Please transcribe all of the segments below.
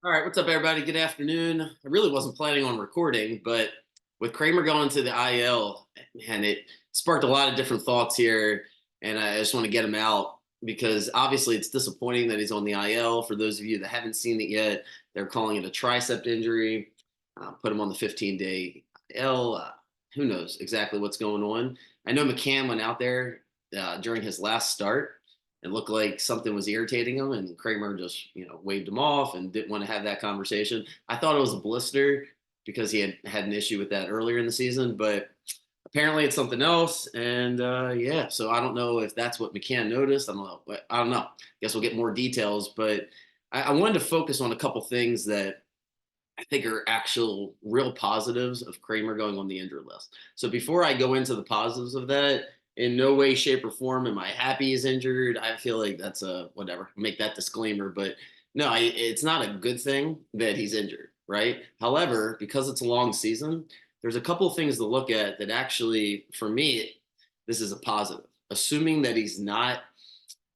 All right, what's up, everybody? Good afternoon. I really wasn't planning on recording, but with Kramer going to the IL, man, it sparked a lot of different thoughts here, and I just want to get him out because obviously it's disappointing that he's on the IL. For those of you that haven't seen it yet, they're calling it a tricep injury. Put him on the 15-day IL. Who knows exactly what's going on? I know McCann went out there during his last start. It looked like something was irritating him, and Kramer just waved him off and didn't want to have that conversation. I thought it was a blister because he had an issue with that earlier in the season, but apparently it's something else. And yeah, so I don't know if that's what McCann noticed. I don't know. I don't know. I guess we'll get more details, but I wanted to focus on a couple things that I think are actual real positives of Kramer going on the injured list. So before I go into the positives of that, in no way, shape, or form am I happy he's injured. I feel like that's a whatever. Make that disclaimer, but no, it's not a good thing that he's injured, right? However, because it's a long season, there's a couple of things to look at that actually, for me, this is a positive. Assuming that he's not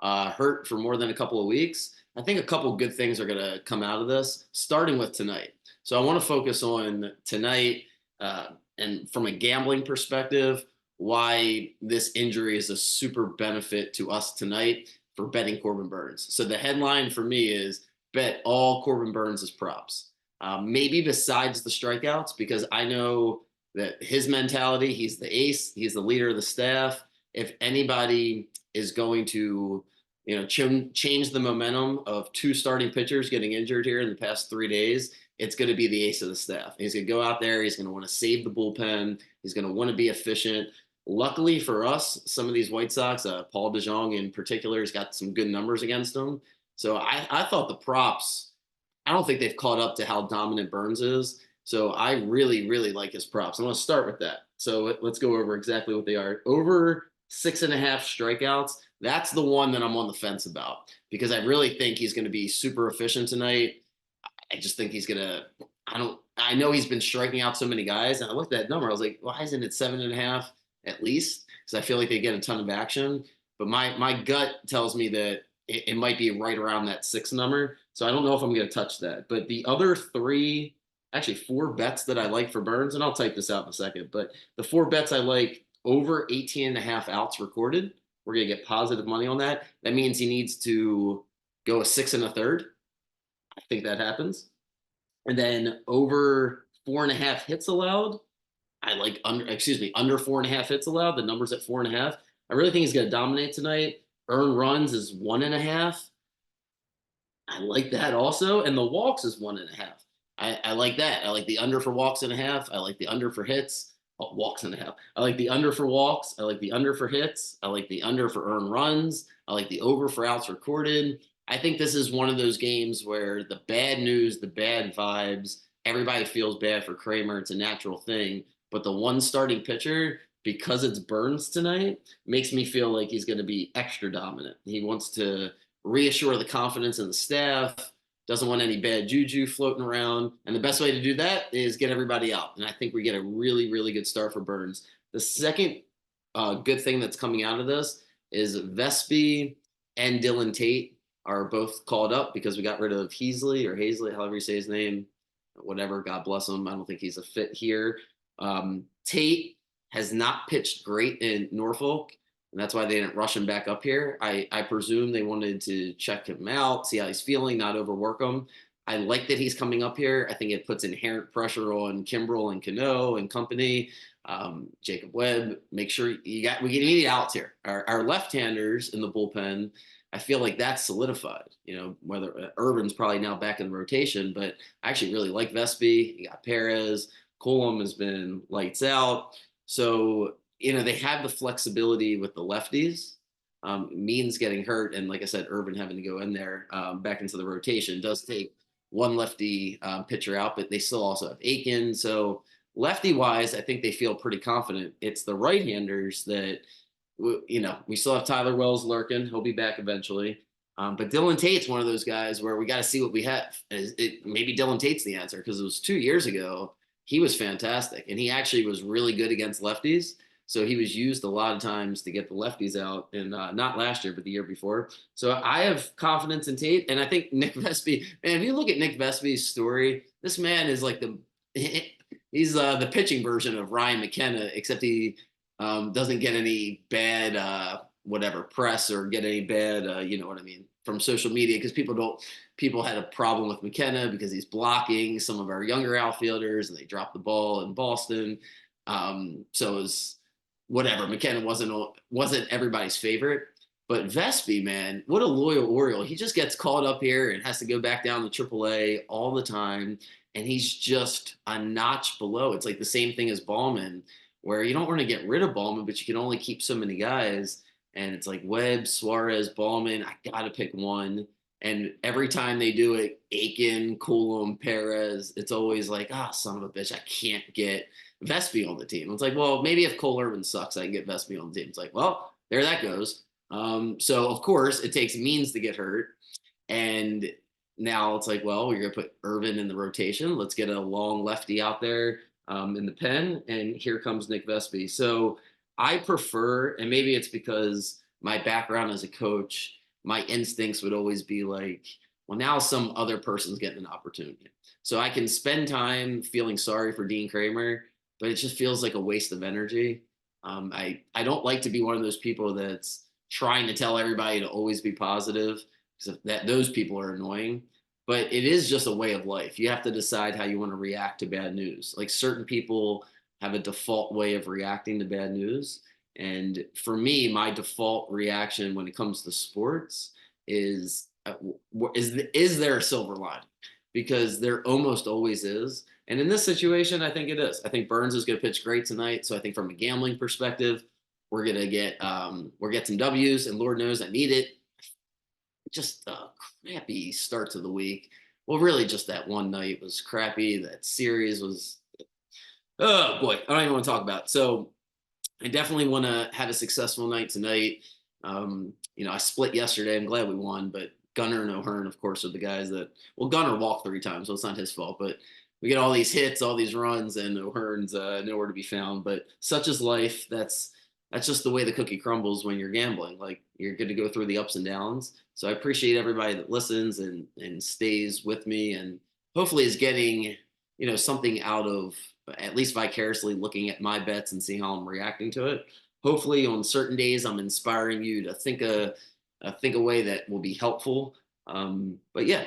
hurt for more than a couple of weeks, I think a couple of good things are going to come out of this, starting with tonight. So I want to focus on tonight and from a gambling perspective, why this injury is a super benefit to us tonight for betting Corbin Burnes. So the headline for me is bet all Corbin Burnes' props. Maybe besides the strikeouts, because I know that his mentality, he's the ace, he's the leader of the staff. If anybody is going to change the momentum of two starting pitchers getting injured here in the past 3 days, it's going to be the ace of the staff. He's going to go out there. He's going to want to save the bullpen. He's going to want to be efficient. Luckily for us, some of these White Sox, Paul DeJong in particular, has got some good numbers against them. So I thought the props, I don't think they've caught up to how dominant Burnes is. So I really, really like his props. I'm going to start with that. So let's go over exactly what they are. Over 6.5 strikeouts. That's the one that I'm on the fence about because I really think he's going to be super efficient tonight. I just think he's going to, I know he's been striking out so many guys. And I looked at that number. I was like, why isn't it 7.5 at least? Because I feel like they get a ton of action. But my gut tells me that it might be right around that 6 number. So I don't know if I'm going to touch that. But the other three, actually 4 bets that I like for Burnes, and I'll type this out in a second, but the 4 bets I like over 18.5 outs recorded. We're going to get positive money on that. That means he needs to go a 6 1/3. I think that happens. And then over 4.5 hits allowed. I like under 4.5 hits allowed. The number's at 4.5. I really think he's going to dominate tonight. Earned runs is 1.5. I like that also. And the walks is 1.5. I like that. I like the under for walks and a half. I like the under for hits. Oh, walks and a half. I like the under for walks. I like the under for hits. I like the under for earned runs. I like the over for outs recorded. I think this is one of those games where the bad news, the bad vibes, everybody feels bad for Kramer. It's a natural thing. But the one starting pitcher, because it's Burnes tonight, makes me feel like he's going to be extra dominant. He wants to reassure the confidence in the staff, doesn't want any bad juju floating around. And the best way to do that is get everybody out. And I think we get a really, really good start for Burnes. The second good thing that's coming out of this is Vespi and Dylan Tate are both called up because we got rid of Hazley, however you say his name, whatever. God bless him. I don't think he's a fit here. Tate has not pitched great in Norfolk, and that's why they didn't rush him back up here. I presume they wanted to check him out, see how he's feeling, not overwork him. I like that he's coming up here. I think it puts inherent pressure on Kimbrel and Cano and company. Jacob Webb, make sure we need outs here. Our left-handers in the bullpen, I feel like that's solidified. Whether Urban's probably now back in the rotation, but I actually really like Vespi. You got Perez. Colum has been lights out. So, they have the flexibility with the lefties. Means getting hurt, and like I said, Urban having to go in there back into the rotation does take one lefty pitcher out, but they still also have Aiken. So lefty wise, I think they feel pretty confident. It's the right-handers that we still have Tyler Wells lurking. He'll be back eventually. But Dylan Tate's one of those guys where we got to see what we have. Maybe Dylan Tate's the answer because it was 2 years ago. He was fantastic, and he actually was really good against lefties. So he was used a lot of times to get the lefties out, and not last year, but the year before. So I have confidence in Tate, and I think Nick Vespi. Man, if you look at Nick Vespi's story, this man is like he's the pitching version of Ryan McKenna, except he doesn't get any bad whatever press or get any bad you know what I mean, from social media, because people had a problem with McKenna because he's blocking some of our younger outfielders and they dropped the ball in Boston. So it was whatever. McKenna wasn't everybody's favorite, but Vespi, man, what a loyal Oriole. He just gets called up here and has to go back down to AAA all the time, and he's just a notch below. It's like the same thing as Ballman, where you don't want to get rid of Ballman, but you can only keep so many guys. And it's like Webb, Suarez, Ballman. I got to pick one. And every time they do it, Aiken, Coulomb, Perez, it's always like, son of a bitch, I can't get Vespi on the team. It's like, well, maybe if Cole Irvin sucks, I can get Vespi on the team. It's like, well, there that goes. So of course it takes means to get hurt. And now it's like, well, we're going to put Irvin in the rotation. Let's get a long lefty out there in the pen. And here comes Nick Vespi. So I prefer, and maybe it's because my background as a coach, my instincts would always be like, well, now some other person's getting an opportunity. So I can spend time feeling sorry for Dean Kremer, but it just feels like a waste of energy. I don't like to be one of those people that's trying to tell everybody to always be positive, because that those people are annoying. But it is just a way of life. You have to decide how you want to react to bad news. Like certain people have a default way of reacting to bad news. And for me, my default reaction when it comes to sports is there a silver lining? Because there almost always is. And in this situation, I think it is. I think Burnes is going to pitch great tonight. So I think from a gambling perspective, we're going to get some W's, and Lord knows I need it. Just a crappy start to the week. Well, really just that one night was crappy. That series was, oh boy, I don't even want to talk about it. So I definitely want to have a successful night tonight. I split yesterday. I'm glad we won, but Gunnar and O'Hearn, of course, are the guys that, well, Gunnar walked 3 times, so it's not his fault, but we get all these hits, all these runs, and O'Hearn's nowhere to be found. But such is life. That's just the way the cookie crumbles when you're gambling. Like, you're going to go through the ups and downs. So I appreciate everybody that listens and stays with me, and hopefully is getting, something out of at least vicariously looking at my bets and seeing how I'm reacting to it. Hopefully on certain days I'm inspiring you to think a way that will be helpful. But yeah,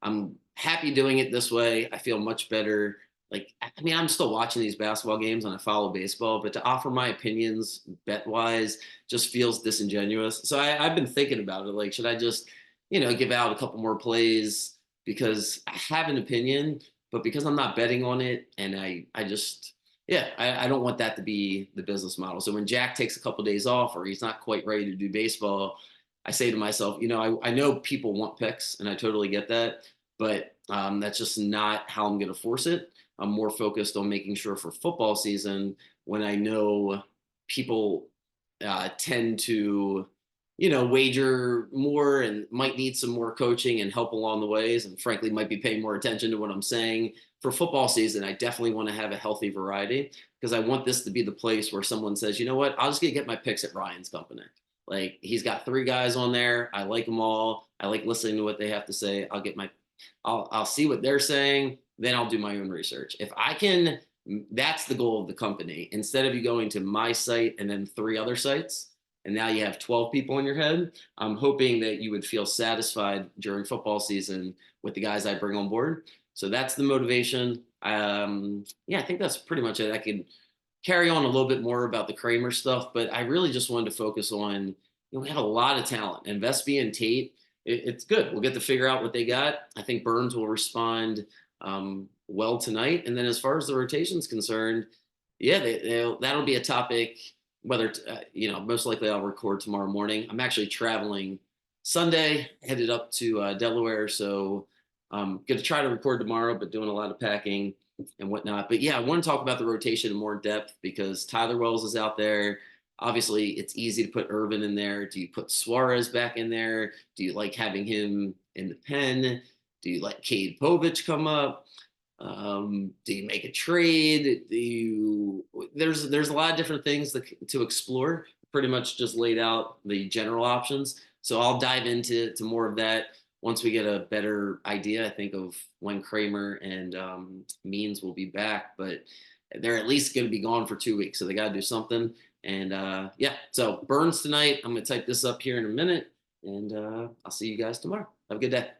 I'm happy doing it this way. I feel much better. Like, I mean, I'm still watching these basketball games and I follow baseball, but to offer my opinions bet wise just feels disingenuous. So I've been thinking about it. Like, should I just, give out a couple more plays because I have an opinion, but because I'm not betting on it, and I don't want that to be the business model. So when Jack takes a couple of days off or he's not quite ready to do baseball, I say to myself, I know people want picks and I totally get that, but that's just not how I'm going to force it. I'm more focused on making sure for football season, when I know people tend to, wager more and might need some more coaching and help along the ways, and frankly might be paying more attention to what I'm saying. For football season, I definitely want to have a healthy variety, because I want this to be the place where someone says, you know what, I'll just get my picks at Ryan's company. Like, he's got 3 guys on there. I like them all. I like listening to what they have to say. I'll see what they're saying. Then I'll do my own research. If I can, that's the goal of the company. Instead of you going to my site and then 3 other sites, and now you have 12 people in your head, I'm hoping that you would feel satisfied during football season with the guys I bring on board. So that's the motivation. I think that's pretty much it. I could carry on a little bit more about the Kremer stuff, but I really just wanted to focus on, we have a lot of talent, and Vespi and Tate, it's good. We'll get to figure out what they got. I think Burnes will respond well tonight. And then as far as the rotation is concerned, that'll be a topic, whether, most likely I'll record tomorrow morning. I'm actually traveling Sunday, headed up to Delaware. So I'm going to try to record tomorrow, but doing a lot of packing and whatnot. But yeah, I want to talk about the rotation in more depth, because Tyler Wells is out there. Obviously, it's easy to put Irvin in there. Do you put Suarez back in there? Do you like having him in the pen? Do you let Cade Povich come up? Do you make a trade? There's a lot of different things to explore. Pretty much just laid out the general options. So I'll dive into more of that once we get a better idea, I think, of when Kremer and Means will be back. But they're at least going to be gone for 2 weeks, so they got to do something. And yeah, so Burnes tonight. I'm going to type this up here in a minute, and I'll see you guys tomorrow. Have a good day.